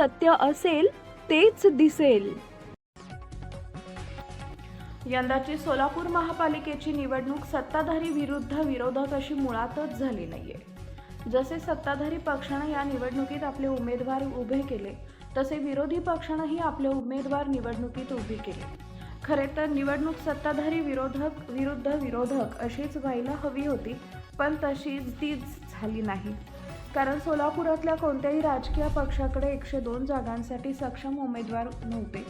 सत्य असेल तेच दिसेल. यंदाची सोलापूर महापालिकेची निवडणूक सत्ताधारी विरुद्ध विरोधक अशी मुळातच झाली नाहीये. जसे सत्ताधारी पक्षाने या निवडणुकीत आपले उमेदवार उभे केले, तसे विरोधी पक्षानेही आपले उमेदवार निवडणुकीत उभे केले. खरे तर निवडणूक सत्ताधारी विरोधक विरुद्ध विरोधक अशीच व्हायला हवी होती, पण तीच झाली नाही. कारण सोलापुरातल्या कोणत्याही राजकीय पक्षाकडे 102 जागांसाठी सक्षम उमेदवार नव्हते,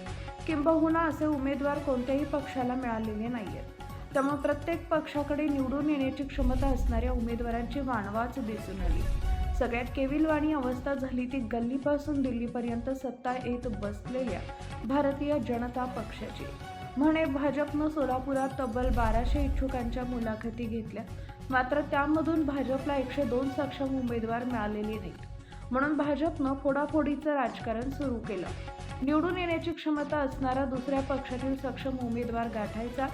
किंबहुना असे उमेदवार कोणत्याही पक्षाला मिळालेले नाहीयेत. त्यामुळे प्रत्येक पक्षाकडे निवडून येण्याची क्षमता असणाऱ्या उमेदवारांची वाणवाच दिसून आली. सगळ्यात केविलवाणी अवस्था झाली ती गल्लीपासून दिल्लीपर्यंत सत्ता येत बसलेल्या भारतीय जनता पक्षाची. म्हणे भाजपनं सोलापुरात तब्बल 1200 इच्छुकांच्या मुलाखती घेतल्या, मात्र त्यामधून भाजपला 102 सक्षम उमेदवार मिळालेले नाहीत. म्हणून भाजपनं फोडाफोडीचं राजकारण सुरू केलं. निवडून येण्याची क्षमता असणारा दुसऱ्या पक्षातील सक्षम उमेदवार गाठायचा,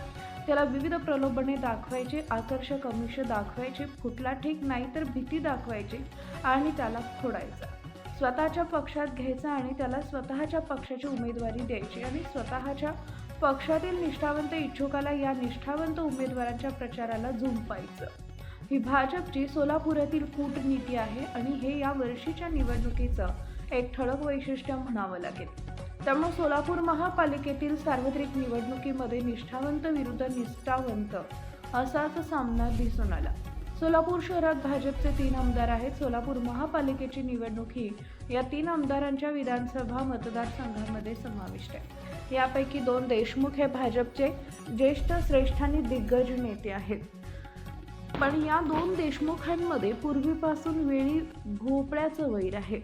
त्याला विविध प्रलोभने दाखवायचे, आकर्षक आमिष दाखवायचे, फुटला ठीक नाही तर भीती दाखवायची आणि त्याला फोडायचा. स्वतःच्या पक्षात घ्यायचा आणि त्याला स्वतःच्या पक्षाची उमेदवारी द्यायची आणि स्वतःच्या पक्षातील निष्ठावंत इच्छुकाला या निष्ठावंत उमेदवारांच्या प्रचाराला झुंपायचं. ही भाजपची सोलापुरातील कूटनीती आहे आणि हे या वर्षीच्या निवडणुकीचं एक ठळक वैशिष्ट्य म्हणावं लागेल. त्यामुळे सोलापूर महापालिकेतील सार्वत्रिक निवडणुकीमध्ये निष्ठावंत विरुद्ध निष्ठावंत असाच सामना दिसून आला. सोलापूर शहरात भाजपचे 3 आमदार आहेत. सोलापूर महापालिकेची निवडणूक ही या 3 आमदारांच्या विधानसभा मतदारसंघामध्ये समाविष्ट आहे. यापैकी 2 देशमुख हे भाजपचे ज्येष्ठ श्रेष्ठ आणि दिग्गज नेते आहेत. पण या 2 देशमुखांमध्ये पूर्वीपासून वेळी भोपळ्याचं वैर आहे.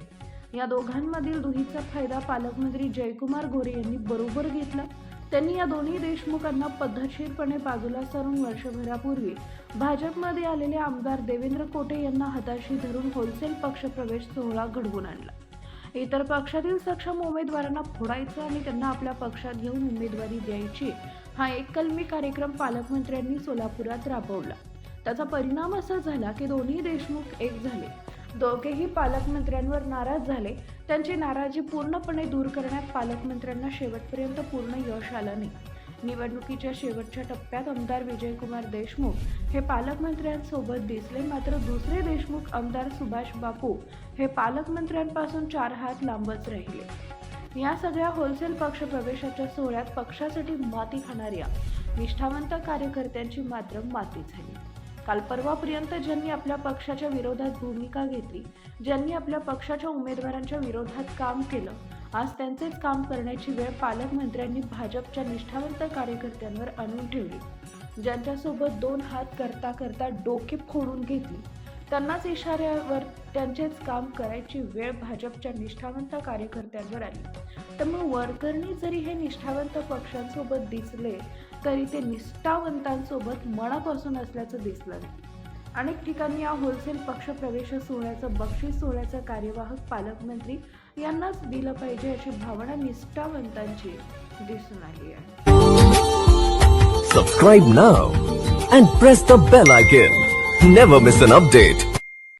या दोघांमधील दुहीचा फायदा पालकमंत्री जयकुमार गोरे यांनी बरोबर घेतला. त्यांनी या दोन्ही देशमुखांना पद्धतशीरपणे बाजूला सारून वर्षभरापूर्वी भाजपमध्ये आलेले आमदार देवेंद्र कोटे यांना हाताशी धरून होलसेल पक्षप्रवेश सोहळा घडवून आणला. इतर पक्षातील सक्षम उमेदवारांना फोडायचं आणि त्यांना आपल्या पक्षात घेऊन उमेदवारी द्यायची, हा एक कलमी कार्यक्रम पालकमंत्र्यांनी सोलापुरात राबवला. त्याचा परिणाम असा झाला की दोन्ही देशमुख एक झाले. दोघेही पालकमंत्र्यांवर नाराज झाले. त्यांची नाराजी पूर्णपणे दूर करण्यात पालकमंत्र्यांना शेवटपर्यंत पूर्ण यश आलं नाही. निवडणुकीच्या शेवटच्या टप्प्यात आमदार विजयकुमार देशमुख हे पालकमंत्र्यांसोबत दिसले, मात्र दुसरे देशमुख आमदार सुभाष बापू हे पालकमंत्र्यांपासून 4 हात लांबच राहिले. या सगळ्या होलसेल पक्षप्रवेशाच्या सोहळ्यात पक्षासाठी माती खाणाऱ्या निष्ठावंत कार्यकर्त्यांची मात्र माती झाली. काल परवापर्यंत ज्यांनी आपल्या पक्षाच्या विरोधात भूमिका घेतली, ज्यांनी आपल्या पक्षाच्या उमेदवारांच्या विरोधात काम केलं, आज त्यांचेच काम करण्याची वेळ पालकमंत्र्यांनी भाजपच्या निष्ठावंत कार्यकर्त्यांवर आणून ठेवली. ज्यांच्यासोबत 2 हात करता करता डोके फोडून घेतली, त्यांनाच इशाऱ्यावर त्यांचेच काम करायची वेळ भाजपच्या निष्ठावंत कार्यकर्त्यांवर आली. त्यामुळे वरकरणी जरी हे निष्ठावंत पक्षांसोबत दिसले, तरी ते निष्ठावंतांसोबत मनापासून असल्याचं दिसलं नाही. अनेक ठिकाणी या होलसेल पक्षप्रवेश सोहळ्याचं बक्षीस सोहळ्याचा कार्यवाहक पालकमंत्री यांनाच दिलं पाहिजे अशी भावना निष्ठावंतांची दिसून आली आहे. Subscribe now and press the bell icon. Never miss an update.